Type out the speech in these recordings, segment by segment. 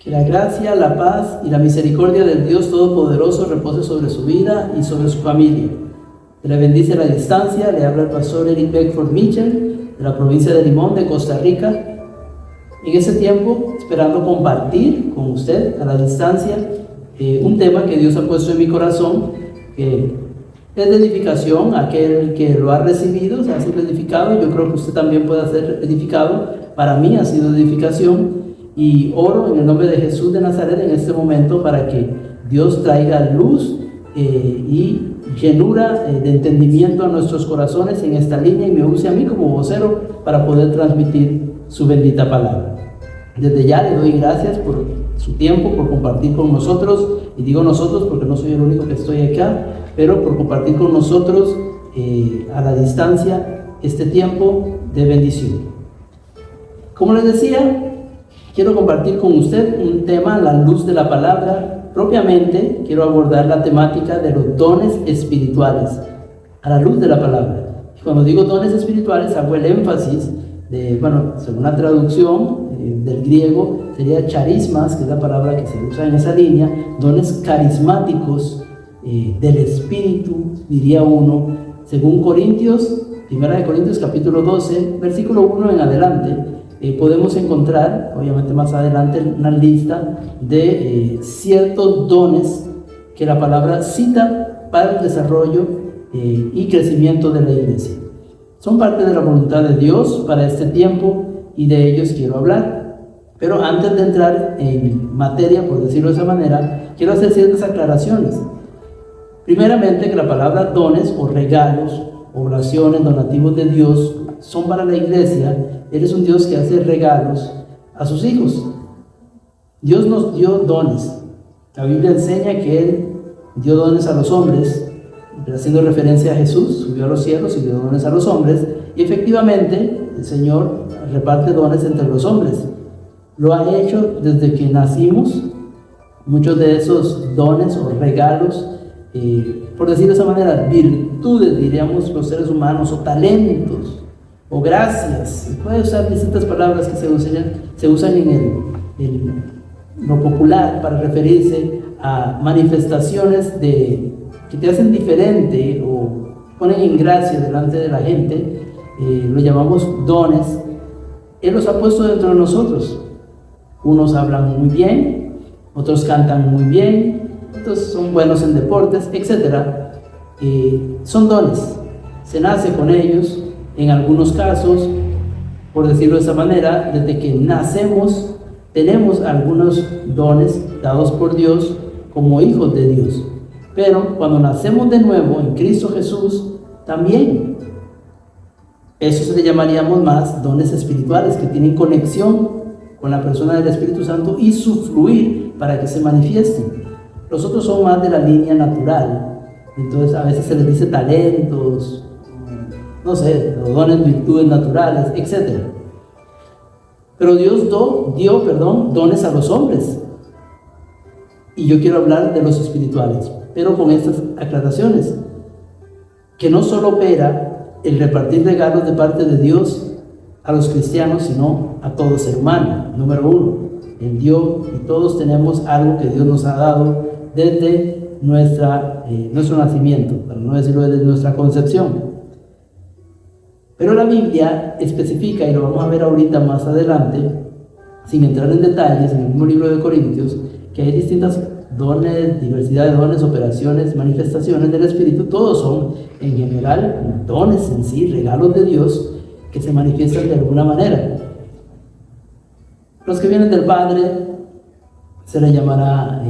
Que la gracia, la paz y la misericordia del Dios Todopoderoso repose sobre su vida y sobre su familia. Que le bendice a la distancia. Le habla el pastor Eric Beckford Mitchell, de la provincia de Limón, de Costa Rica. En ese tiempo, esperando compartir con usted a la distancia un tema que Dios ha puesto en mi corazón, que es de edificación. Aquel que lo ha recibido ha sido edificado. Yo creo que usted también puede ser edificado. Para mí ha sido edificación. Y oro en el nombre de Jesús de Nazaret en este momento para que Dios traiga luz y llenura de entendimiento a nuestros corazones en esta línea y me use a mí como vocero para poder transmitir su bendita palabra. Desde ya le doy gracias por su tiempo, por compartir con nosotros, y digo nosotros porque no soy el único que estoy acá, pero por compartir con nosotros a la distancia este tiempo de bendición. Como les decía, quiero compartir con usted un tema a la luz de la palabra. Propiamente quiero abordar la temática de los dones espirituales a la luz de la palabra. Y cuando digo dones espirituales hago el énfasis de, según la traducción del griego sería charismas, que es la palabra que se usa en esa línea, dones carismáticos del espíritu, diría uno, según Corintios, 1 Corintios capítulo 12, versículo 1 en adelante. Podemos encontrar, obviamente más adelante, una lista de ciertos dones que la palabra cita para el desarrollo y crecimiento de la iglesia. Son parte de la voluntad de Dios para este tiempo y de ellos quiero hablar. Pero antes de entrar en materia, por decirlo de esa manera, quiero hacer ciertas aclaraciones. Primeramente, que la palabra dones o regalos, oraciones, donativos de Dios son para la iglesia. Él es un Dios que hace regalos a sus hijos. Dios nos dio dones. La Biblia enseña que Él dio dones a los hombres, haciendo referencia a Jesús, subió a los cielos y dio dones a los hombres, y efectivamente el Señor reparte dones entre los hombres. Lo ha hecho desde que nacimos. Muchos de esos dones o regalos, por decirlo de esa manera, virtudes, diríamos los seres humanos, o talentos, o gracias, puede usar distintas palabras que se usan en lo popular para referirse a manifestaciones que te hacen diferente o ponen en gracia delante de la gente. Lo llamamos dones. Él los ha puesto dentro de nosotros. Unos hablan muy bien, otros cantan muy bien, otros son buenos en deportes, etc. Son dones, se nace con ellos. En algunos casos, por decirlo de esa manera, desde que nacemos tenemos algunos dones dados por Dios como hijos de Dios. Pero cuando nacemos de nuevo en Cristo Jesús, también eso se le llamaríamos más dones espirituales, que tienen conexión con la persona del Espíritu Santo y su fluir para que se manifiesten. Los otros son más de la línea natural. Entonces a veces se les dice talentos, los dones, virtudes naturales, etc. Pero Dios dio dones a los hombres. Y yo quiero hablar de los espirituales, pero con estas aclaraciones. Que no solo opera el repartir regalos de parte de Dios a los cristianos, sino a todo ser humano. Número uno, Él dio y todos tenemos algo que Dios nos ha dado desde nuestro nacimiento, para no decirlo desde nuestra concepción. Pero la Biblia especifica, y lo vamos a ver ahorita más adelante, sin entrar en detalles, en el mismo libro de Corintios, que hay distintas dones, diversidad de dones, operaciones, manifestaciones del Espíritu. Todos son, en general, dones en sí, regalos de Dios, que se manifiestan de alguna manera. Los que vienen del Padre se les llamará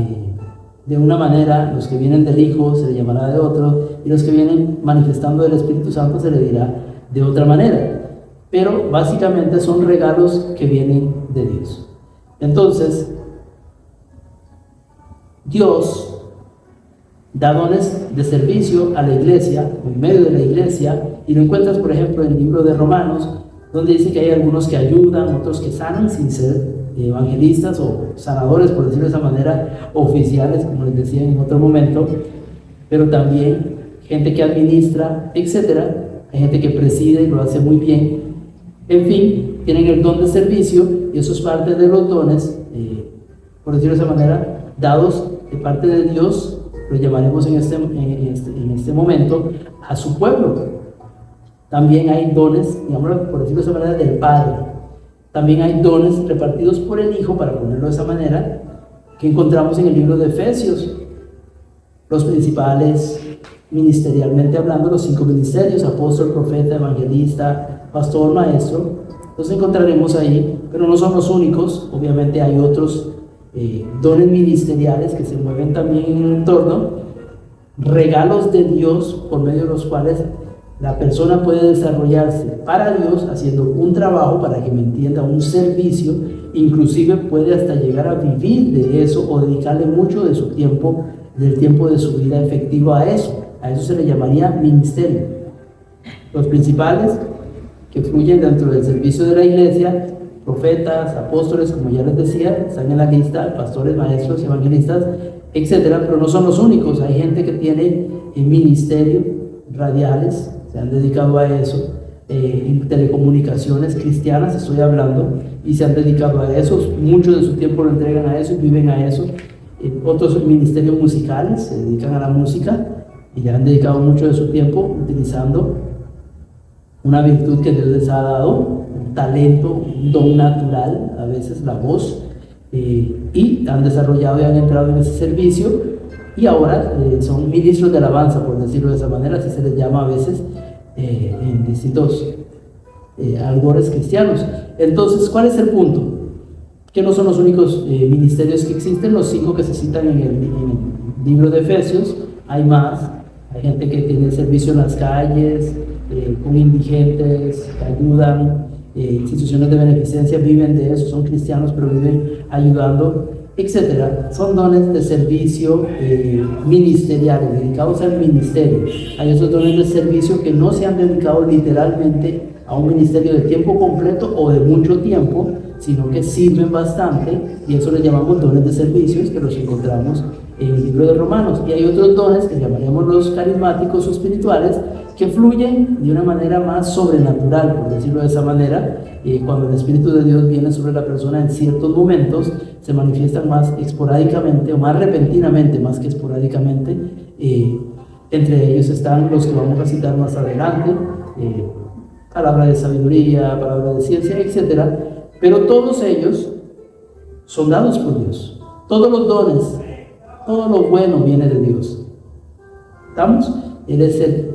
de una manera, los que vienen del Hijo se les llamará de otro, y los que vienen manifestando del Espíritu Santo se les dirá de otra manera, pero básicamente son regalos que vienen de Dios. Entonces, Dios da dones de servicio a la iglesia, en medio de la iglesia, y lo encuentras, por ejemplo, en el libro de Romanos, donde dice que hay algunos que ayudan, otros que sanan sin ser evangelistas o sanadores, por decirlo de esa manera, oficiales, como les decía en otro momento, pero también gente que administra, etcétera. Hay gente que preside y lo hace muy bien. En fin, tienen el don de servicio, y eso es parte de los dones por decirlo de esa manera, dados de parte de Dios, lo llamaremos en este momento, a su pueblo. También hay dones, digámoslo, por decirlo de esa manera, del Padre. También hay dones repartidos por el Hijo, para ponerlo de esa manera, que encontramos en el libro de Efesios. Los principales, ministerialmente hablando, los 5 ministerios: apóstol, profeta, evangelista, pastor, maestro. Los encontraremos ahí, pero no son los únicos. Obviamente hay otros dones ministeriales que se mueven también en el entorno, regalos de Dios por medio de los cuales la persona puede desarrollarse para Dios haciendo un trabajo, para que me entienda, un servicio. Inclusive puede hasta llegar a vivir de eso o dedicarle mucho de su tiempo, del tiempo de su vida efectivo a eso. A eso se le llamaría ministerio. Los principales que fluyen dentro del servicio de la iglesia: profetas, apóstoles, como ya les decía, están en la lista, pastores, maestros, evangelistas, etcétera, pero no son los únicos. Hay gente que tiene ministerio, radiales, se han dedicado a eso, en telecomunicaciones cristianas estoy hablando, y se han dedicado a eso, mucho de su tiempo lo entregan a eso y viven a eso. Otros ministerios musicales se dedican a la música y le han dedicado mucho de su tiempo utilizando una virtud que Dios les ha dado, un talento, un don natural, a veces la voz, y han desarrollado y han entrado en ese servicio, y ahora son ministros de alabanza, por decirlo de esa manera, así se les llama a veces en distintos albores cristianos. Entonces, ¿cuál es el punto? Que no son los únicos ministerios que existen, los 5 que se citan en el libro de Efesios. Hay más. Hay gente que tiene servicio en las calles, con indigentes, que ayudan, instituciones de beneficencia, viven de eso, son cristianos pero viven ayudando, etcétera. Son dones de servicio ministeriales, dedicados al ministerio. Hay otros dones de servicio que no se han dedicado literalmente a un ministerio de tiempo completo o de mucho tiempo, sino que sirven bastante, y eso le llamamos dones de servicios, que los encontramos en el libro de Romanos. Y hay otros dones que llamaremos los carismáticos o espirituales, que fluyen de una manera más sobrenatural, por decirlo de esa manera. Cuando el Espíritu de Dios viene sobre la persona en ciertos momentos, se manifiestan más esporádicamente o más repentinamente, más que esporádicamente. Entre ellos están los que vamos a citar más adelante, palabra de sabiduría, palabra de ciencia, etcétera. Pero todos ellos son dados por Dios. Todos los dones, todo lo bueno viene de Dios. ¿Estamos? Él es el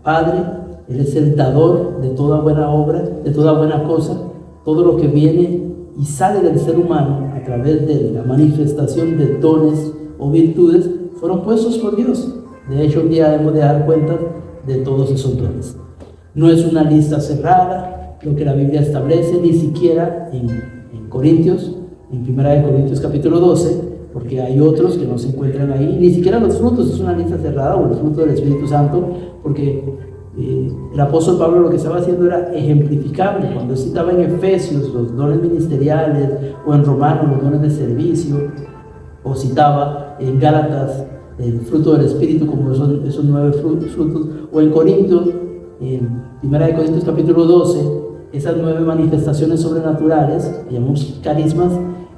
Padre, Él es el dador de toda buena obra, de toda buena cosa. Todo lo que viene y sale del ser humano a través de la manifestación de dones o virtudes fueron puestos por Dios. De hecho, un día debemos de dar cuenta de todos esos dones. No es una lista cerrada lo que la Biblia establece, ni siquiera en Corintios, en 1 Corintios capítulo 12, porque hay otros que no se encuentran ahí. Ni siquiera los frutos es una lista cerrada, o el fruto del Espíritu Santo, porque el apóstol Pablo lo que estaba haciendo era ejemplificando. Cuando citaba en Efesios los dones ministeriales, o en Romanos los dones de servicio, o citaba en Gálatas el fruto del Espíritu como esos 9 frutos, o en Corintios, en 1 Corintios capítulo 12, esas 9 manifestaciones sobrenaturales, que llamamos carismas,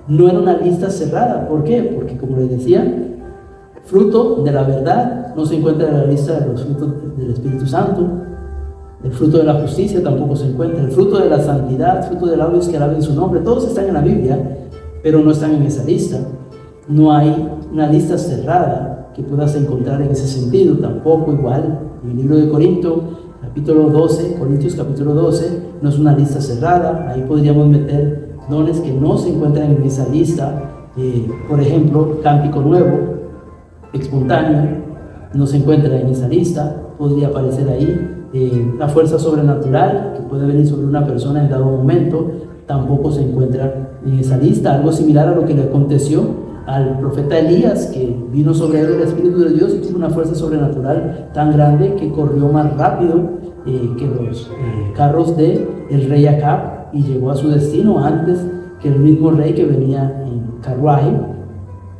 no era una lista cerrada. ¿Por qué? Porque, como les decía, fruto de la verdad no se encuentra en la lista de los frutos del Espíritu Santo. El fruto de la justicia tampoco se encuentra. El fruto de la santidad, fruto de labios que alaben su nombre, todos están en la Biblia, pero no están en esa lista. No hay una lista cerrada que puedas encontrar en ese sentido. Tampoco igual en el libro de Corintios capítulo 12, Corintios capítulo 12, no es una lista cerrada. Ahí podríamos meter dones que no se encuentran en esa lista. Por ejemplo, cántico nuevo, espontáneo, no se encuentra en esa lista. Podría aparecer ahí. La fuerza sobrenatural que puede venir sobre una persona en dado momento, tampoco se encuentra en esa lista. Algo similar a lo que le aconteció al profeta Elías, que vino sobre él el Espíritu de Dios y tuvo una fuerza sobrenatural tan grande que corrió más rápido que los carros del rey Acab, y llegó a su destino antes que el mismo rey que venía en carruaje.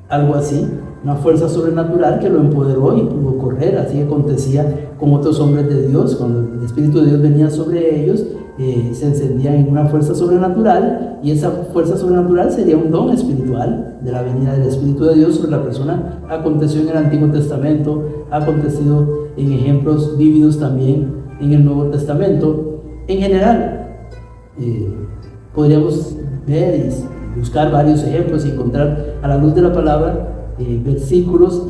algo así, una fuerza sobrenatural que lo empoderó y pudo correr. Así acontecía con otros hombres de Dios. Cuando el Espíritu de Dios venía sobre ellos, se encendían en una fuerza sobrenatural, y esa fuerza sobrenatural sería un don espiritual de la venida del Espíritu de Dios sobre la persona. Aconteció en el Antiguo Testamento, ha acontecido en ejemplos vívidos también en el Nuevo Testamento. En general, podríamos ver y buscar varios ejemplos y encontrar a la luz de la palabra versículos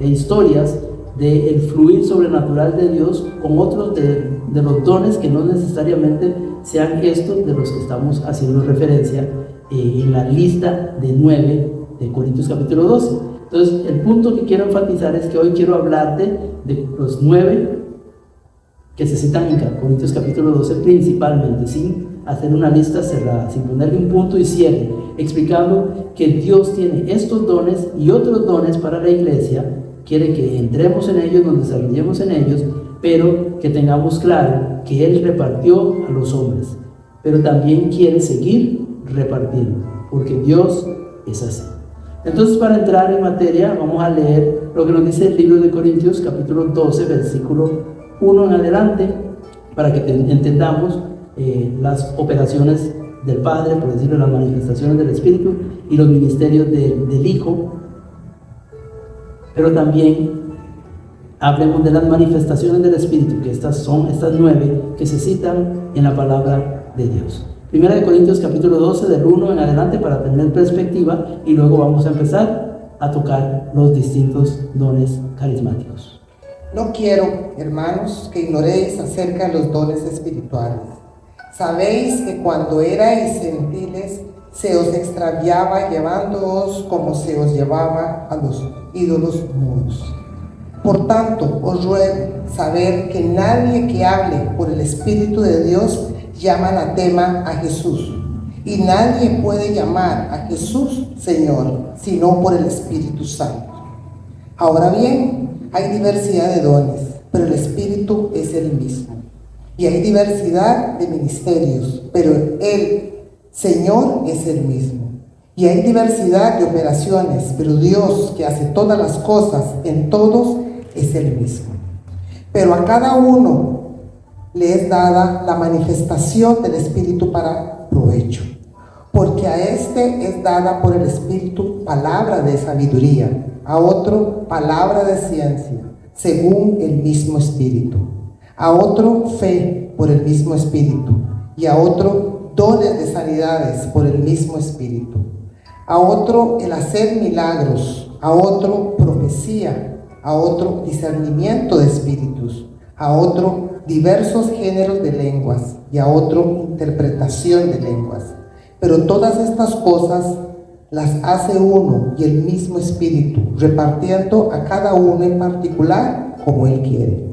e historias del fluir sobrenatural de Dios con otros de los dones que no necesariamente sean estos de los que estamos haciendo referencia en la lista de 9 de Corintios capítulo 12. Entonces, el punto que quiero enfatizar es que hoy quiero hablarte de los 9 que se citan en Corintios capítulo 12 principalmente, sin hacer una lista cerrada, sin ponerle un punto y cierre, explicando que Dios tiene estos dones y otros dones para la iglesia. Quiere que entremos en ellos, nos desarrollemos en ellos, pero que tengamos claro que Él repartió a los hombres, pero también quiere seguir repartiendo, porque Dios es así. Entonces, para entrar en materia, vamos a leer lo que nos dice el libro de Corintios capítulo 12, versículo 1 en adelante, para que entendamos las operaciones del Padre, por decirlo, las manifestaciones del Espíritu y los ministerios del Hijo. Pero también hablemos de las manifestaciones del Espíritu, que estas son estas 9 que se citan en la palabra de Dios. Primera de Corintios capítulo 12, del 1 en adelante, para tener perspectiva, y luego vamos a empezar a tocar los distintos dones carismáticos. No quiero, hermanos, que ignoréis acerca de los dones espirituales. Sabéis que cuando erais gentiles se os extraviaba llevándoos como se os llevaba a los ídolos mudos. Por tanto, os ruego saber que nadie que hable por el Espíritu de Dios llama anatema a Jesús, y nadie puede llamar a Jesús Señor, sino por el Espíritu Santo. Ahora bien, hay diversidad de dones, pero el Espíritu es el mismo. Y hay diversidad de ministerios, pero el Señor es el mismo. Y hay diversidad de operaciones, pero Dios, que hace todas las cosas en todos, es el mismo. Pero a cada uno le es dada la manifestación del Espíritu para provecho. Porque a este es dada por el Espíritu palabra de sabiduría, a otro palabra de ciencia, según el mismo Espíritu, a otro fe por el mismo Espíritu, y a otro dones de sanidades por el mismo Espíritu, a otro el hacer milagros, a otro profecía, a otro discernimiento de espíritus, a otro diversos géneros de lenguas, y a otro interpretación de lenguas. Pero todas estas cosas las hace uno y el mismo Espíritu, repartiendo a cada uno en particular como Él quiere.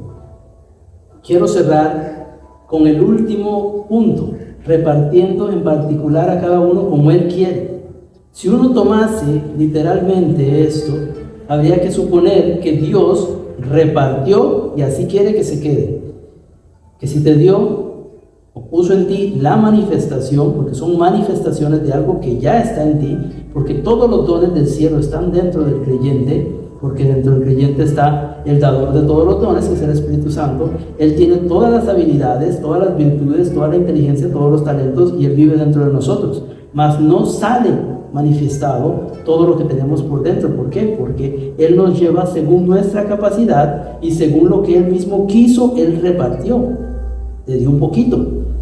Quiero cerrar con el último punto, repartiendo en particular a cada uno como Él quiere. Si uno tomase literalmente esto, habría que suponer que Dios repartió y así quiere que se quede. Que si te dio o puso en ti la manifestación, porque son manifestaciones de algo que ya está en ti, porque todos los dones del cielo están dentro del creyente, porque dentro del creyente está el dador de todos los dones, que es el Espíritu Santo. Él tiene todas las habilidades, todas las virtudes, toda la inteligencia, todos los talentos, y Él vive dentro de nosotros. Mas no sale manifestado todo lo que tenemos por dentro. ¿Por qué? Porque Él nos lleva según nuestra capacidad y según lo que Él mismo quiso, Él repartió. Le dio un poquito.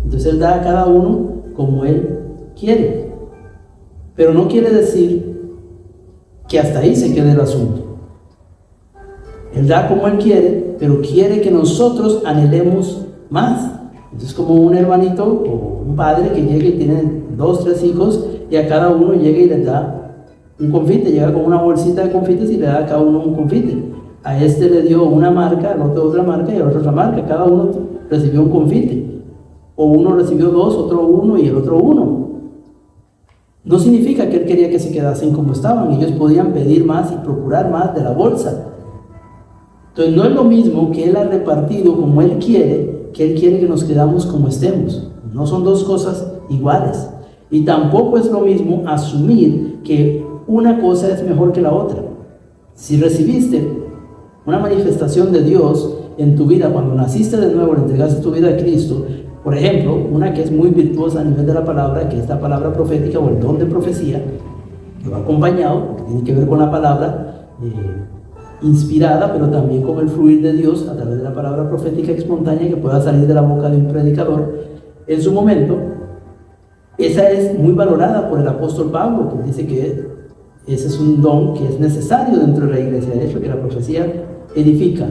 Entonces Él da a cada uno como Él quiere. Pero no quiere decir que hasta ahí se quede el asunto. Él da como Él quiere, pero quiere que nosotros anhelemos más. Entonces, como un hermanito o un padre que llega y tiene 2, 3 hijos, y a cada uno llega y les da un confite, llega con una bolsita de confites y le da a cada uno un confite. A este le dio una marca, al otro otra marca y al otro otra marca. Cada uno recibió un confite. O uno recibió 2, otro 1 y el otro 1. No significa que Él quería que se quedasen como estaban. Ellos podían pedir más y procurar más de la bolsa. Entonces no es lo mismo que Él ha repartido como Él quiere, que Él quiere que nos quedamos como estemos. No son dos cosas iguales. Y tampoco es lo mismo asumir que una cosa es mejor que la otra. Si recibiste una manifestación de Dios en tu vida cuando naciste de nuevo, le entregaste tu vida a Cristo, por ejemplo, una que es muy virtuosa a nivel de la palabra, que es la palabra profética o el don de profecía, que va acompañado, que tiene que ver con la palabra inspirada, pero también con el fluir de Dios a través de la palabra profética espontánea que pueda salir de la boca de un predicador en su momento. Esa es muy valorada por el apóstol Pablo, que dice que ese es un don que es necesario dentro de la iglesia. De hecho, que la profecía edifica,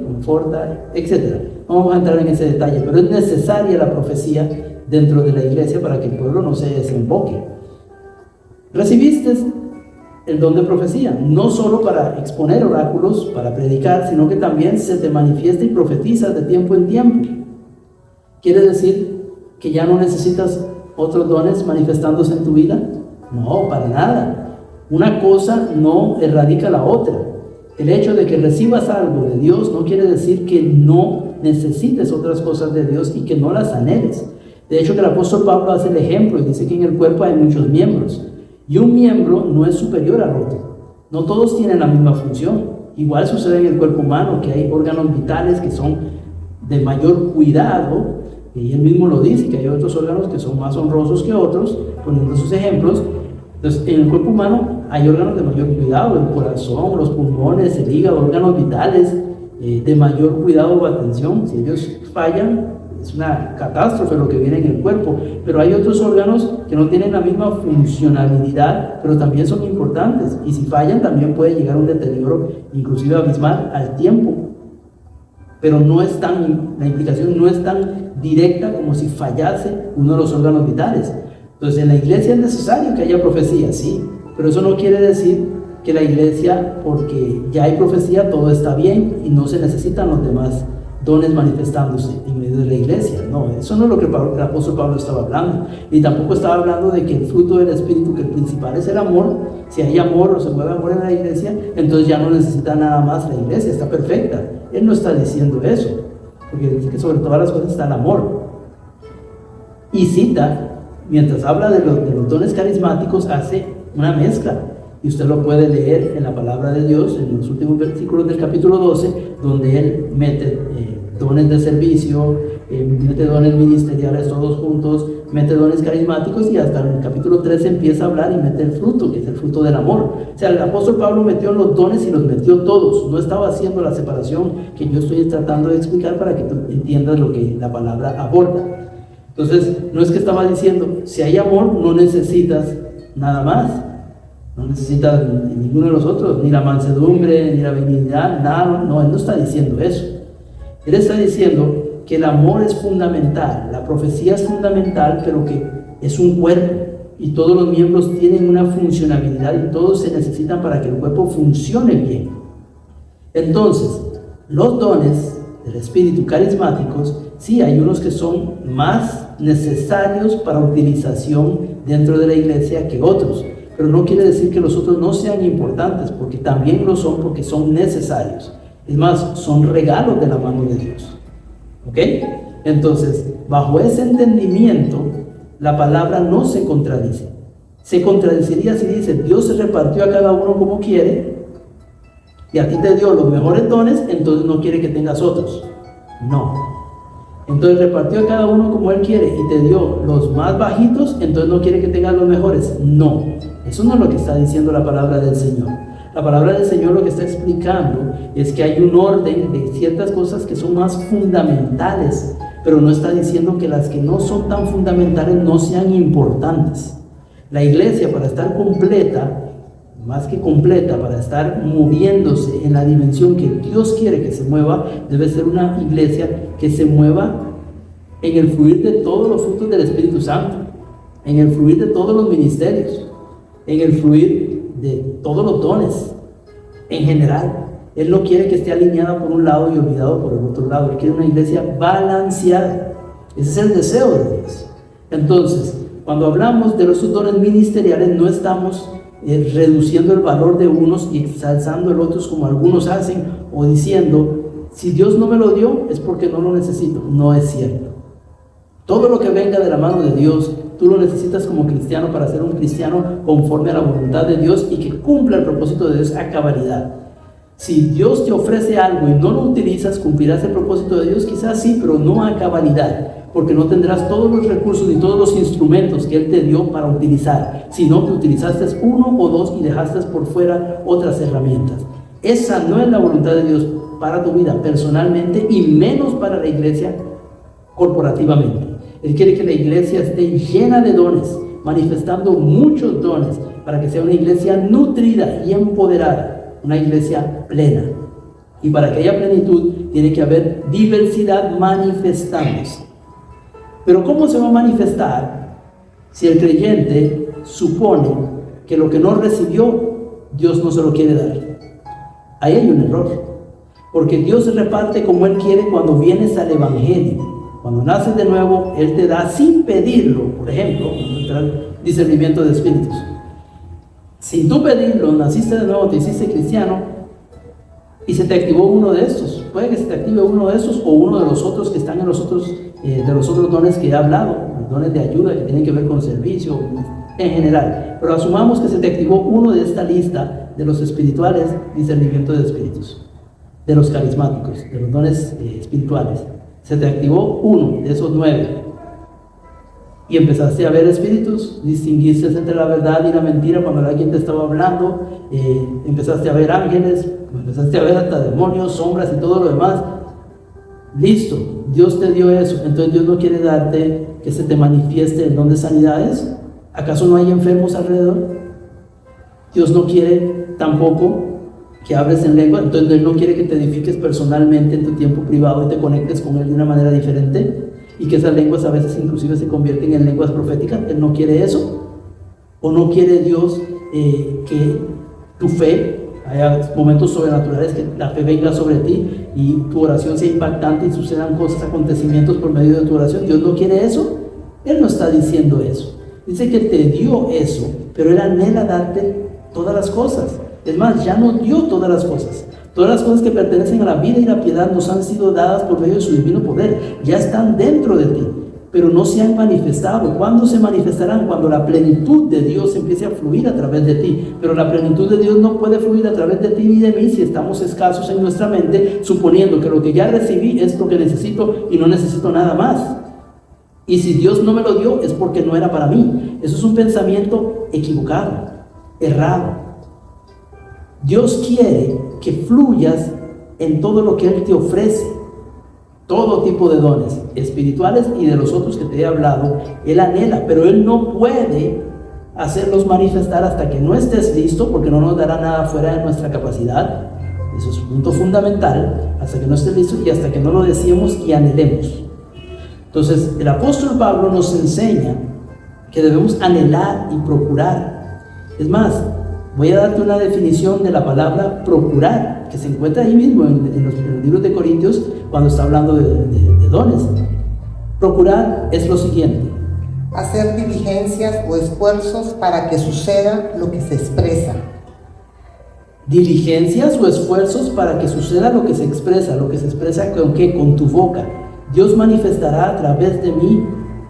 conforta, etc. No vamos a entrar en ese detalle, pero es necesaria la profecía dentro de la iglesia para que el pueblo no se desemboque. Recibiste el don de profecía, no solo para exponer oráculos, para predicar, sino que también se te manifiesta y profetiza de tiempo en tiempo. ¿Quiere decir que ya no necesitas otros dones manifestándose en tu vida? No, para nada. Una cosa no erradica la otra. El hecho de que recibas algo de Dios no quiere decir que no necesites otras cosas de Dios y que no las anheles. De hecho, que el apóstol Pablo hace el ejemplo y dice que en el cuerpo hay muchos miembros y un miembro no es superior al otro. No todos tienen la misma función. Igual sucede en el cuerpo humano, que hay órganos vitales que son de mayor cuidado, y él mismo lo dice, que hay otros órganos que son más honrosos que otros, poniendo sus ejemplos. Entonces, en el cuerpo humano hay órganos de mayor cuidado, el corazón, los pulmones, el hígado, órganos vitales de mayor cuidado o atención. Si ellos fallan, es una catástrofe lo que viene en el cuerpo. Pero hay otros órganos que no tienen la misma funcionalidad, pero también son importantes. Y si fallan, también puede llegar un deterioro, inclusive abismal, al tiempo. Pero la implicación no es tan directa como si fallase uno de los órganos vitales. Entonces, en la iglesia es necesario que haya profecía, sí, pero eso no quiere decir que la iglesia, porque ya hay profecía, todo está bien y no se necesitan los demás dones manifestándose en medio de la iglesia. No, eso no es lo que el apóstol Pablo estaba hablando. Y tampoco estaba hablando de que el fruto del Espíritu, que el principal es el amor. Si hay amor o se mueve amor en la iglesia, entonces ya no necesita nada más la iglesia, está perfecta. Él no está diciendo eso, porque dice que sobre todas las cosas está el amor. Y cita, mientras habla de los dones carismáticos, hace una mezcla. Y usted lo puede leer en la palabra de Dios, en los últimos versículos del capítulo 12, donde él mete dones de servicio, mete dones ministeriales todos juntos, mete dones carismáticos, y hasta en el capítulo 13 empieza a hablar y mete el fruto, que es el fruto del amor. O sea, el apóstol Pablo metió los dones y los metió todos. No estaba haciendo la separación que yo estoy tratando de explicar para que tú entiendas lo que la palabra aborda. Entonces, no es que estaba diciendo, si hay amor, no necesitas nada más. No necesitas ninguno de los otros, ni la mansedumbre, ni la benignidad, nada. No, él no está diciendo eso. Él está diciendo que el amor es fundamental, la profecía es fundamental, pero que es un cuerpo y todos los miembros tienen una funcionalidad y todos se necesitan para que el cuerpo funcione bien. Entonces, los dones del Espíritu carismáticos, sí, hay unos que son más necesarios para utilización dentro de la iglesia que otros, pero no quiere decir que los otros no sean importantes, porque también lo son, porque son necesarios. Es más, son regalos de la mano de Dios. ¿Ok? Entonces, bajo ese entendimiento, la palabra no se contradice. Se contradeciría si dice, Dios se repartió a cada uno como quiere, y a ti te dio los mejores dones, entonces no quiere que tengas otros. No. Entonces repartió a cada uno como Él quiere y te dio los más bajitos, entonces no quiere que tengas los mejores. No, eso no es lo que está diciendo la palabra del Señor. La palabra del Señor lo que está explicando es que hay un orden de ciertas cosas que son más fundamentales, pero no está diciendo que las que no son tan fundamentales no sean importantes. La iglesia, para estar completa, más que completa, para estar moviéndose en la dimensión que Dios quiere que se mueva, debe ser una iglesia que se mueva en el fluir de todos los frutos del Espíritu Santo, en el fluir de todos los ministerios, en el fluir de todos los dones, en general. Él no quiere que esté alineada por un lado y olvidado por el otro lado. Él quiere una iglesia balanceada. Ese es el deseo de Dios. Entonces, cuando hablamos de los dones ministeriales, no estamos reduciendo el valor de unos y exalzando el otros como algunos hacen, o diciendo, si Dios no me lo dio es porque no lo necesito. No es cierto. Todo lo que venga de la mano de Dios tú lo necesitas como cristiano para ser un cristiano conforme a la voluntad de Dios y que cumpla el propósito de Dios a cabalidad. Si Dios te ofrece algo y no lo utilizas, cumplirás el propósito de Dios, quizás sí, pero no a cabalidad, porque no tendrás todos los recursos ni todos los instrumentos que Él te dio para utilizar, sino que utilizaste uno o dos y dejaste por fuera otras herramientas. Esa no es la voluntad de Dios para tu vida personalmente y menos para la iglesia corporativamente. Él quiere que la iglesia esté llena de dones, manifestando muchos dones, para que sea una iglesia nutrida y empoderada, una iglesia plena. Y para que haya plenitud, tiene que haber diversidad manifestándose. Pero ¿cómo se va a manifestar si el creyente supone que lo que no recibió, Dios no se lo quiere dar? Ahí hay un error, porque Dios se reparte como Él quiere cuando vienes al Evangelio. Cuando naces de nuevo, Él te da sin pedirlo, por ejemplo, discernimiento de espíritus. Sin tú pedirlo, naciste de nuevo, te hiciste cristiano y se te activó uno de estos. Puede que se te active uno de estos o uno de los otros que están en los otros, de los otros dones que he hablado, los dones de ayuda que tienen que ver con servicio en general. Pero asumamos que se te activó uno de esta lista de los espirituales, discernimiento de espíritus, de los carismáticos, de los dones espirituales. Se te activó uno de esos 9 y empezaste a ver espíritus, distinguiste entre la verdad y la mentira cuando alguien te estaba hablando, empezaste a ver ángeles, empezaste a ver hasta demonios, sombras y todo lo demás. Listo, Dios te dio eso. Entonces Dios no quiere darte que se te manifieste el don de sanidades. ¿Acaso no hay enfermos alrededor? Dios no quiere tampoco que hables en lengua. Entonces Él no quiere que te edifiques personalmente en tu tiempo privado y te conectes con Él de una manera diferente, y que esas lenguas a veces inclusive se convierten en lenguas proféticas. Él no quiere eso. ¿O no quiere Dios que tu fe, haya momentos sobrenaturales, que la fe venga sobre ti y tu oración sea impactante y sucedan cosas, acontecimientos por medio de tu oración? Dios no quiere eso. Él no está diciendo eso. Dice que te dio eso, pero Él anhela darte todas las cosas. Es más, ya no dio todas las cosas. Todas las cosas que pertenecen a la vida y la piedad nos han sido dadas por medio de su divino poder. Ya están dentro de ti, pero no se han manifestado. ¿Cuándo se manifestarán? Cuando la plenitud de Dios empiece a fluir a través de ti. Pero la plenitud de Dios no puede fluir a través de ti ni de mí si estamos escasos en nuestra mente, suponiendo que lo que ya recibí es lo que necesito y no necesito nada más. Y si Dios no me lo dio, es porque no era para mí. Eso es un pensamiento equivocado, errado. Dios quiere que fluyas en todo lo que Él te ofrece, todo tipo de dones espirituales y de los otros que te he hablado. Él anhela, pero Él no puede hacerlos manifestar hasta que no estés listo, porque no nos dará nada fuera de nuestra capacidad. Eso es un punto fundamental, hasta que no estés listo y hasta que no lo deseemos y anhelemos. Entonces, el apóstol Pablo nos enseña que debemos anhelar y procurar. Es más, voy a darte una definición de la palabra procurar, que se encuentra ahí mismo en los libros de Corintios, cuando está hablando de dones. Procurar es lo siguiente: hacer diligencias o esfuerzos para que suceda lo que se expresa. Diligencias o esfuerzos para que suceda lo que se expresa. ¿Lo que se expresa con qué? Con tu boca. Dios manifestará a través de mí,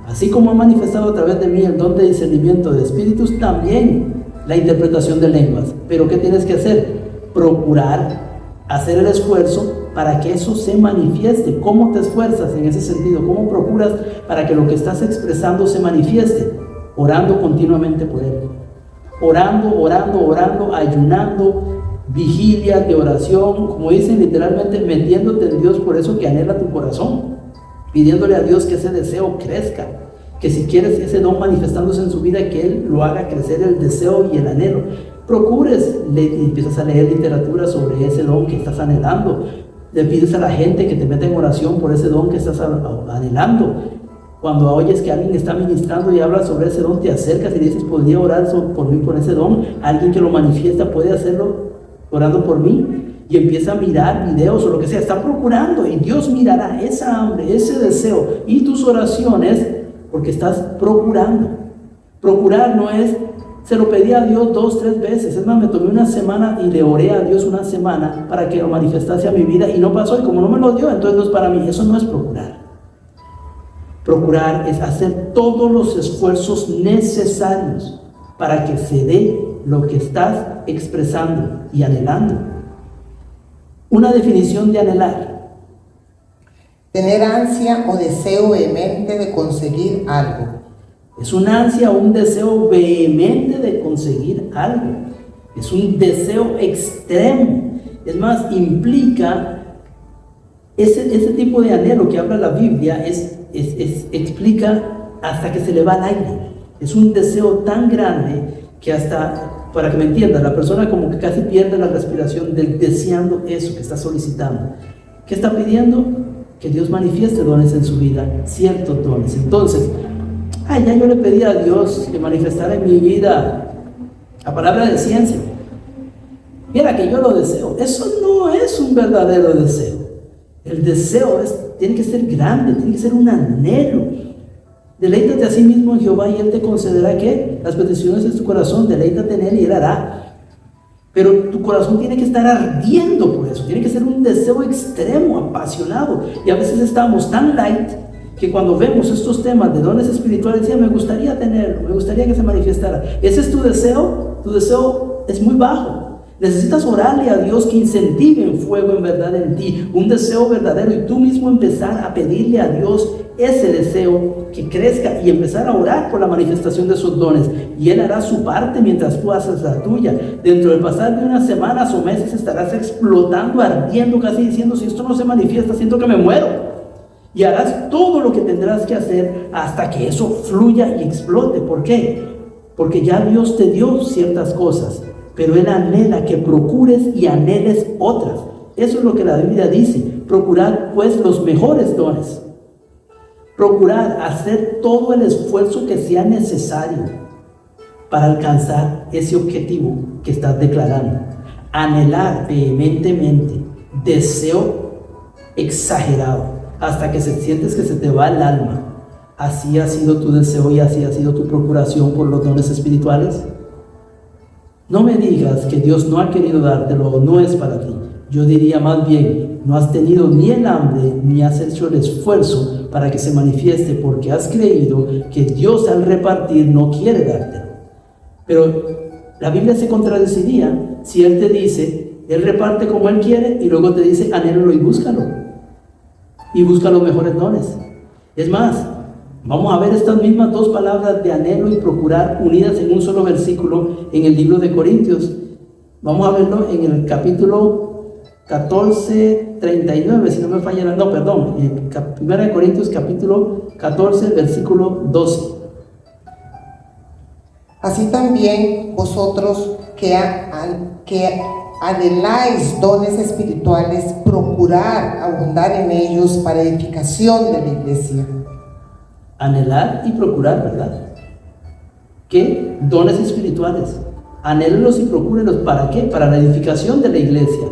así como ha manifestado a través de mí el don de discernimiento de espíritus, también la interpretación de lenguas. Pero ¿qué tienes que hacer? Procurar hacer el esfuerzo para que eso se manifieste. ¿Cómo te esfuerzas en ese sentido? ¿Cómo procuras para que lo que estás expresando se manifieste? Orando continuamente por Él. Orando, ayunando, vigilias de oración, como dicen literalmente, metiéndote en Dios por eso que anhela tu corazón, pidiéndole a Dios que ese deseo crezca, que si quieres ese don manifestándose en su vida, que Él lo haga crecer, el deseo y el anhelo. Procures, empiezas a leer literatura sobre ese don que estás anhelando, le pides a la gente que te meta en oración por ese don que estás anhelando. Cuando oyes que alguien está ministrando y habla sobre ese don, te acercas y dices: podría orar por mí, por ese don. Alguien que lo manifiesta puede hacerlo orando por mí. Y empieza a mirar videos o lo que sea. Está procurando, y Dios mirará esa hambre, ese deseo y tus oraciones, porque estás procurando. Procurar no es: se lo pedí a Dios 2, 3 veces. Es más, me tomé una semana y le oré a Dios una semana para que lo manifestase a mi vida y no pasó, y como no me lo dio, entonces no es para mí. Eso no es procurar. Procurar es hacer todos los esfuerzos necesarios para que se dé lo que estás expresando y anhelando. Una definición de anhelar: tener ansia o deseo vehemente de conseguir algo. es un ansia o un deseo vehemente de conseguir algo. Es un deseo extremo. Es más, implica ese tipo de anhelo que habla la Biblia, explica hasta que se le va el aire. Es un deseo tan grande que hasta, para que me entiendan, la persona como que casi pierde la respiración deseando eso que está solicitando. ¿Qué está pidiendo? Que Dios manifieste dones en su vida, ciertos dones. Entonces, ya yo le pedí a Dios que manifestara en mi vida la palabra de ciencia. Mira que yo lo deseo. Eso no es un verdadero deseo. El deseo tiene que ser grande, tiene que ser un anhelo. Deleítate a sí mismo en Jehová y Él te concederá ¿qué? Las peticiones de tu corazón. Deleítate en Él y Él hará. Pero tu corazón tiene que estar ardiendo por eso. Tiene que ser un deseo extremo, apasionado. Y a veces estamos tan light que cuando vemos estos temas de dones espirituales, decía, me gustaría tenerlo, me gustaría que se manifestara. ¿Ese es tu deseo? Tu deseo es muy bajo. Necesitas orarle a Dios que incentive el fuego en verdad en ti, un deseo verdadero, y tú mismo empezar a pedirle a Dios ese deseo que crezca y empezar a orar por la manifestación de esos dones, y Él hará su parte mientras tú haces la tuya. Dentro del pasar de unas semanas o meses estarás explotando, ardiendo, casi diciendo, si esto no se manifiesta, siento que me muero, y harás todo lo que tendrás que hacer hasta que eso fluya y explote. ¿Por qué? Porque ya Dios te dio ciertas cosas, pero Él anhela que procures y anheles otras. Eso es lo que la Biblia dice: procurad pues los mejores dones. Procurar hacer todo el esfuerzo que sea necesario para alcanzar ese objetivo que estás declarando. Anhelar vehementemente, deseo exagerado, hasta que sientes que se te va el alma. Así ha sido tu deseo y así ha sido tu procuración por los dones espirituales. No me digas que Dios no ha querido dártelo o no es para ti. Yo diría más bien, no has tenido ni el hambre ni has hecho el esfuerzo para que se manifieste, porque has creído que Dios al repartir no quiere dártelo. Pero la Biblia se contradeciría si Él te dice, Él reparte como Él quiere, y luego te dice, anhélalo y búscalo. Y busca los mejores dones. Es más, vamos a ver estas mismas dos palabras de anhelo y procurar unidas en un solo versículo en el libro de Corintios. Vamos a verlo en el capítulo 14, 39, si no me falla, no, perdón, en 1 Corintios capítulo 14, versículo 12. Así también vosotros que anheláis dones espirituales, procurar abundar en ellos para edificación de la iglesia. Anhelar y procurar, ¿verdad? ¿Qué? Dones espirituales. Anhélenlos y procúrenlos. ¿Para qué? Para la edificación de la iglesia.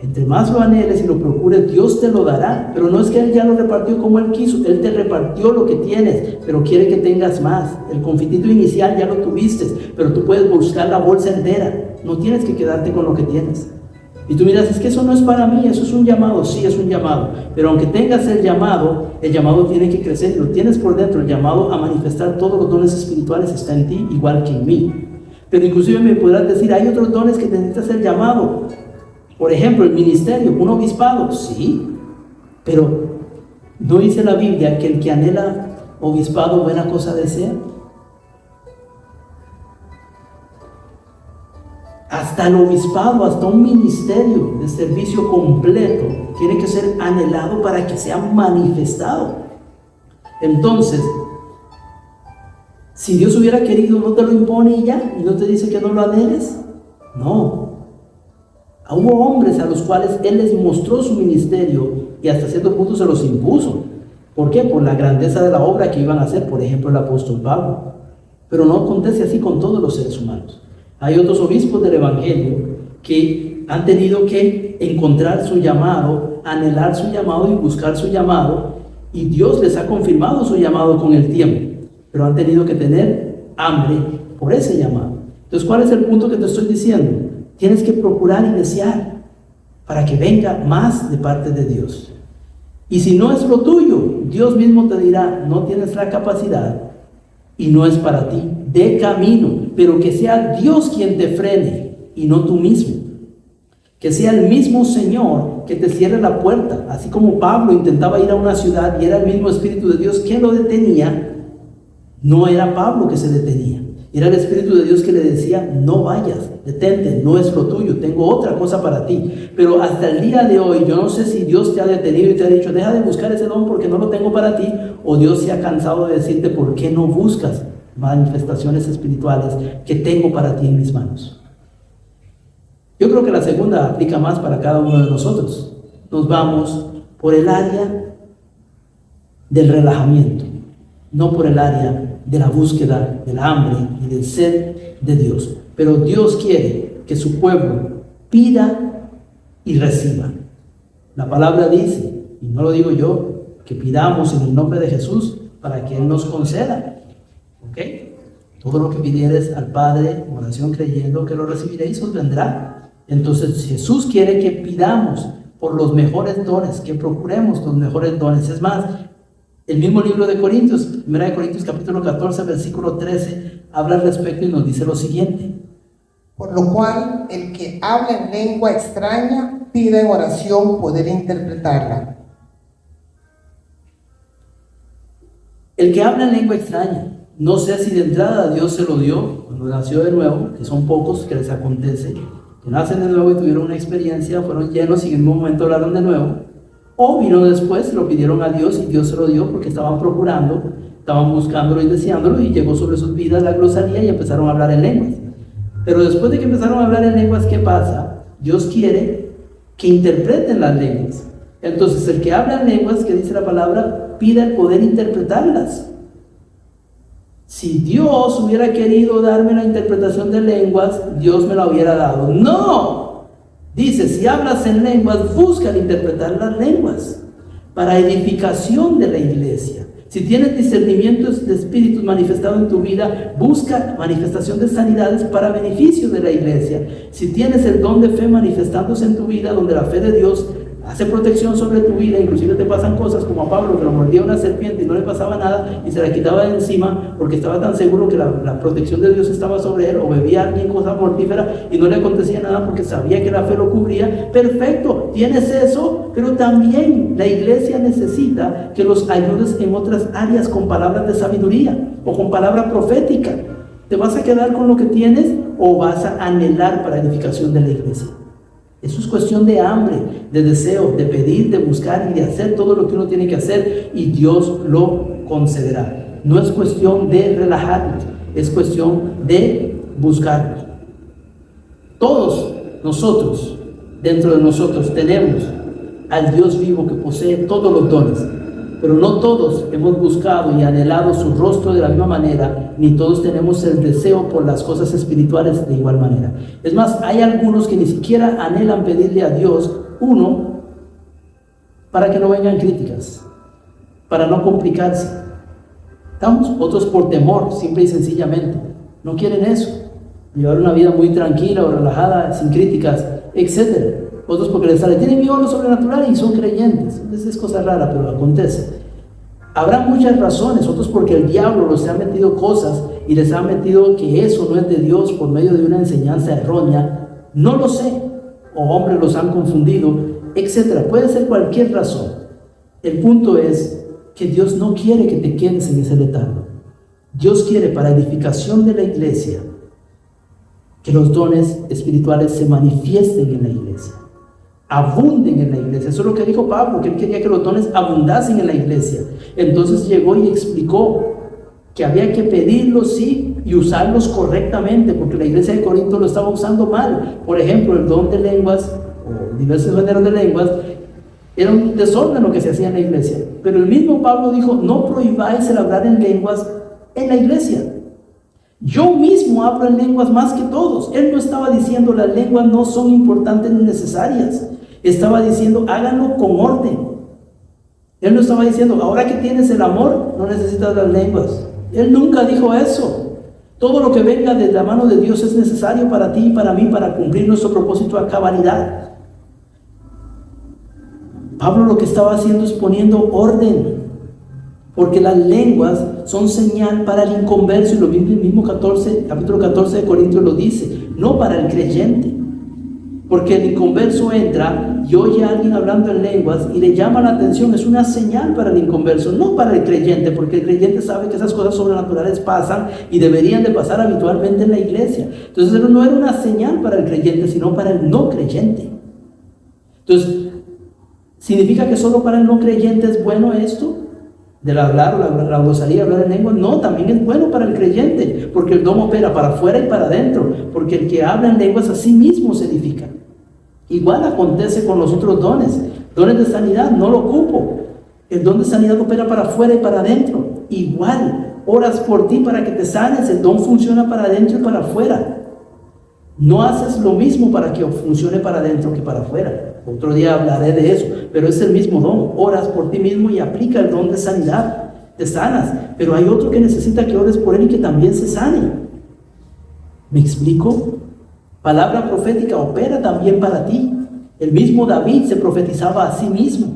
Entre más lo anheles y lo procures, Dios te lo dará. Pero no es que Él ya lo repartió como Él quiso. Él te repartió lo que tienes, pero quiere que tengas más. El confitito inicial ya lo tuviste, pero tú puedes buscar la bolsa entera. No tienes que quedarte con lo que tienes. Y tú miras, es que eso no es para mí, eso es un llamado. Sí, es un llamado, pero aunque tengas el llamado tiene que crecer, lo tienes por dentro. El llamado a manifestar todos los dones espirituales está en ti, igual que en mí. Pero inclusive me podrás decir, hay otros dones que necesitas el llamado. Por ejemplo, el ministerio, un obispado, sí, pero ¿no dice la Biblia que el que anhela obispado buena cosa desea? Hasta el obispado, hasta un ministerio de servicio completo tiene que ser anhelado para que sea manifestado. Entonces, si Dios hubiera querido, no te lo impone y ya, y no te dice que no lo anheles. No. Hubo hombres a los cuales Él les mostró su ministerio y hasta cierto punto se los impuso. ¿Por qué? Por la grandeza de la obra que iban a hacer, por ejemplo, el apóstol Pablo. Pero no acontece así con todos los seres humanos. Hay otros obispos del Evangelio que han tenido que encontrar su llamado, anhelar su llamado y buscar su llamado, y Dios les ha confirmado su llamado con el tiempo, pero han tenido que tener hambre por ese llamado. Entonces, ¿cuál es el punto que te estoy diciendo? Tienes que procurar y desear para que venga más de parte de Dios. Y si no es lo tuyo, Dios mismo te dirá, no tienes la capacidad y no es para ti. De camino, pero que sea Dios quien te frene y no tú mismo. Que sea el mismo Señor que te cierre la puerta. Así como Pablo intentaba ir a una ciudad y era el mismo Espíritu de Dios que lo detenía, no era Pablo que se detenía. Era el Espíritu de Dios que le decía, no vayas, detente, no es lo tuyo, tengo otra cosa para ti. Pero hasta el día de hoy, yo no sé si Dios te ha detenido y te ha dicho, deja de buscar ese don porque no lo tengo para ti, o Dios se ha cansado de decirte, ¿por qué no buscas manifestaciones espirituales que tengo para ti en mis manos? Yo creo que la segunda aplica más para cada uno de nosotros. Nos vamos por el área del relajamiento, no por el área de la búsqueda, del hambre y del sed de Dios. Pero Dios quiere que su pueblo pida y reciba. La palabra dice, y no lo digo yo, que pidamos en el nombre de Jesús para que Él nos conceda. ¿Ok? Todo lo que pidieres al Padre, en oración creyendo que lo recibiréis, os vendrá. Entonces Jesús quiere que pidamos por los mejores dones, que procuremos los mejores dones. Es más, el mismo libro de Corintios, 1 Corintios capítulo 14, versículo 13, habla al respecto y nos dice lo siguiente. Por lo cual, el que habla en lengua extraña, pide en oración poder interpretarla. El que habla en lengua extraña, no sé si de entrada Dios se lo dio cuando nació de nuevo, que son pocos que les acontece, que nacen de nuevo y tuvieron una experiencia, fueron llenos y en un momento hablaron de nuevo. O vino después, lo pidieron a Dios y Dios se lo dio porque estaban procurando, estaban buscándolo y deseándolo, y llegó sobre sus vidas la glosalía y empezaron a hablar en lenguas. Pero después de que empezaron a hablar en lenguas, ¿qué pasa? Dios quiere que interpreten las lenguas. Entonces el que habla en lenguas, que dice la palabra, pide el poder interpretarlas. Si Dios hubiera querido darme la interpretación de lenguas, Dios me la hubiera dado. ¡No! Dice, si hablas en lenguas, busca interpretar las lenguas para edificación de la iglesia. Si tienes discernimientos de espíritus manifestados en tu vida, busca manifestación de sanidades para beneficio de la iglesia. Si tienes el don de fe manifestándose en tu vida, donde la fe de Dios hace protección sobre tu vida, inclusive te pasan cosas como a Pablo, que lo mordía una serpiente y no le pasaba nada y se la quitaba de encima porque estaba tan seguro que la protección de Dios estaba sobre él, o bebía alguien cosa mortífera y no le acontecía nada porque sabía que la fe lo cubría. Perfecto, tienes eso, pero también la iglesia necesita que los ayudes en otras áreas con palabras de sabiduría o con palabra profética. ¿Te vas a quedar con lo que tienes o vas a anhelar para edificación de la iglesia? Eso es cuestión de hambre, de deseo, de pedir, de buscar y de hacer todo lo que uno tiene que hacer, y Dios lo concederá. No es cuestión de relajarnos, es cuestión de buscarnos. Todos nosotros, dentro de nosotros, tenemos al Dios vivo que posee todos los dones, pero no todos hemos buscado y anhelado su rostro de la misma manera, ni todos tenemos el deseo por las cosas espirituales de igual manera. Es más, hay algunos que ni siquiera anhelan pedirle a Dios, uno, para que no vengan críticas, para no complicarse. ¿Estamos? Otros por temor, simple y sencillamente. No quieren eso, llevar una vida muy tranquila o relajada, sin críticas, etc. Otros porque les sale, tienen miedo a lo sobrenatural y son creyentes. Entonces es cosa rara, pero acontece. Habrá muchas razones, otros porque el diablo les ha metido cosas y les ha metido que eso no es de Dios por medio de una enseñanza errónea. No lo sé, o hombres los han confundido, etc. Puede ser cualquier razón. El punto es que Dios no quiere que te quedes en ese letargo. Dios quiere, para edificación de la iglesia, que los dones espirituales se manifiesten en la iglesia, abunden en la iglesia. Eso es lo que dijo Pablo, que él quería que los dones abundasen en la iglesia. Entonces llegó y explicó que había que pedirlos, sí, y usarlos correctamente, porque la iglesia de Corinto lo estaba usando mal. Por ejemplo, el don de lenguas, o diversos géneros de lenguas, era un desorden lo que se hacía en la iglesia. Pero el mismo Pablo dijo, no prohibáis el hablar en lenguas en la iglesia. Yo mismo hablo en lenguas más que todos. Él no estaba diciendo las lenguas no son importantes ni necesarias. Estaba diciendo háganlo con orden. Él no estaba diciendo ahora que tienes el amor no necesitas las lenguas. Él nunca dijo eso. Todo lo que venga de la mano de Dios es necesario para ti y para mí para cumplir nuestro propósito a cabalidad. Pablo lo que estaba haciendo es poniendo orden, porque las lenguas son señal para el inconverso, y lo mismo el mismo capítulo 14 de Corintios lo dice, no para el creyente. Porque el inconverso entra y oye a alguien hablando en lenguas y le llama la atención, es una señal para el inconverso, no para el creyente, porque el creyente sabe que esas cosas sobrenaturales pasan y deberían de pasar habitualmente en la iglesia. Entonces no era una señal para el creyente, sino para el no creyente. Entonces, ¿significa que solo para el no creyente es bueno esto? Del hablar, la glosaría, hablar en lengua. No, también es bueno para el creyente, porque el don opera para afuera y para adentro, porque el que habla en lenguas a sí mismo se edifica. Igual acontece con los otros dones de sanidad, no lo ocupo. El don de sanidad opera para afuera y para adentro. Igual, oras por ti para que te sanes, el don funciona para adentro y para afuera. No haces lo mismo para que funcione para adentro que para afuera. Otro día hablaré de eso, pero es el mismo don. Oras por ti mismo y aplica el don de sanidad, te sanas, pero hay otro que necesita que ores por él y que también se sane. ¿Me explico? Palabra profética opera también para ti. El mismo David se profetizaba a sí mismo,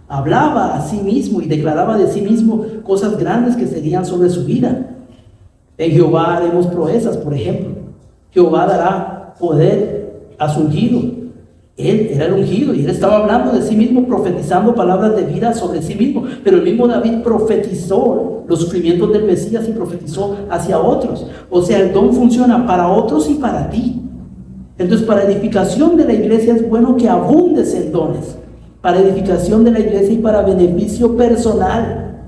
hablaba a sí mismo y declaraba de sí mismo cosas grandes que serían sobre su vida. En Jehová haremos proezas, por ejemplo. Jehová dará poder a su ungido. Él era el ungido y él estaba hablando de sí mismo, profetizando palabras de vida sobre sí mismo. Pero el mismo David profetizó los sufrimientos del Mesías y profetizó hacia otros. O sea, el don funciona para otros y para ti. Entonces, para edificación de la iglesia es bueno que abundes en dones. Para edificación de la iglesia y para beneficio personal.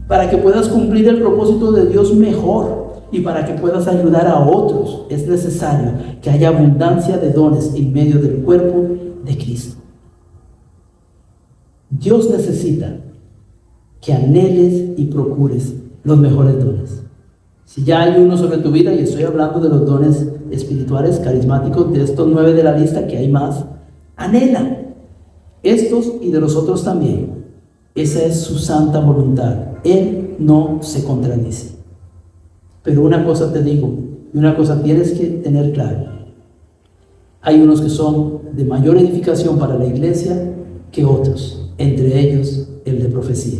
Para que puedas cumplir el propósito de Dios mejor. Y para que puedas ayudar a otros, es necesario que haya abundancia de dones en medio del cuerpo de Cristo. Dios necesita que anheles y procures los mejores dones. Si ya hay uno sobre tu vida, y estoy hablando de los dones espirituales, carismáticos, de estos 9 de la lista, que hay más, anhela estos y de los otros también. Esa es su santa voluntad. Él no se contradice. Pero una cosa te digo, y una cosa tienes que tener claro. Hay unos que son de mayor edificación para la iglesia que otros, entre ellos el de profecía.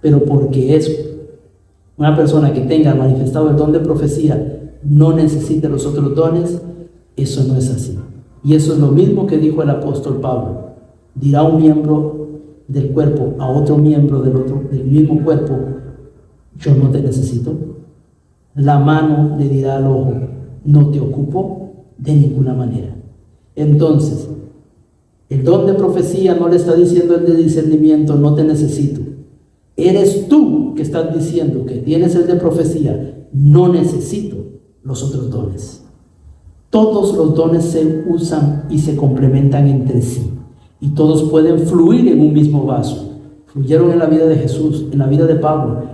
Pero porque es una persona que tenga manifestado el don de profecía no necesita los otros dones, eso no es así. Y eso es lo mismo que dijo el apóstol Pablo. Dirá un miembro del cuerpo a otro miembro del mismo cuerpo, yo no te necesito. La mano le dirá al ojo, no te ocupo de ninguna manera. Entonces, el don de profecía no le está diciendo el de discernimiento, no te necesito. Eres tú que estás diciendo que tienes el de profecía, no necesito los otros dones. Todos los dones se usan y se complementan entre sí. Y todos pueden fluir en un mismo vaso. Fluyeron en la vida de Jesús, en la vida de Pablo.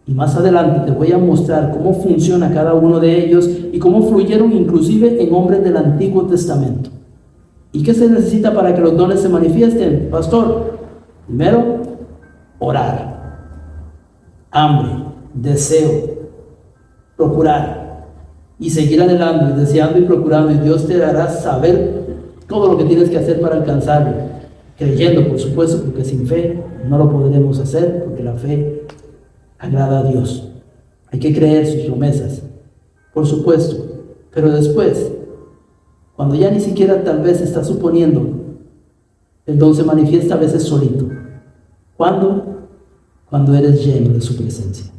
Y más adelante te voy a mostrar cómo funciona cada uno de ellos y cómo fluyeron inclusive en hombres del Antiguo Testamento. ¿Y qué se necesita para que los dones se manifiesten? Pastor, primero, orar. Hambre, deseo, procurar. Y seguir adelante, deseando y procurando. Y Dios te dará saber todo lo que tienes que hacer para alcanzarlo. Creyendo, por supuesto, porque sin fe no lo podremos hacer, porque la fe agrada a Dios. Hay que creer sus promesas, por supuesto, pero después, cuando ya ni siquiera tal vez estás suponiendo, el don se manifiesta a veces solito. ¿Cuándo? Cuando eres lleno de su presencia.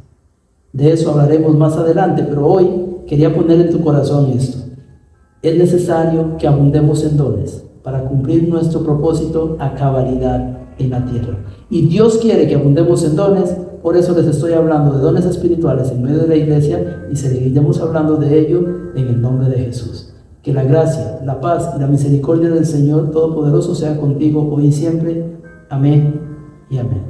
De eso hablaremos más adelante, pero hoy quería poner en tu corazón esto. Es necesario que abundemos en dones para cumplir nuestro propósito a cabalidad en la tierra. Y Dios quiere que abundemos en dones. Por eso les estoy hablando de dones espirituales en medio de la iglesia y seguiremos hablando de ello en el nombre de Jesús. Que la gracia, la paz y la misericordia del Señor Todopoderoso sea contigo hoy y siempre. Amén y amén.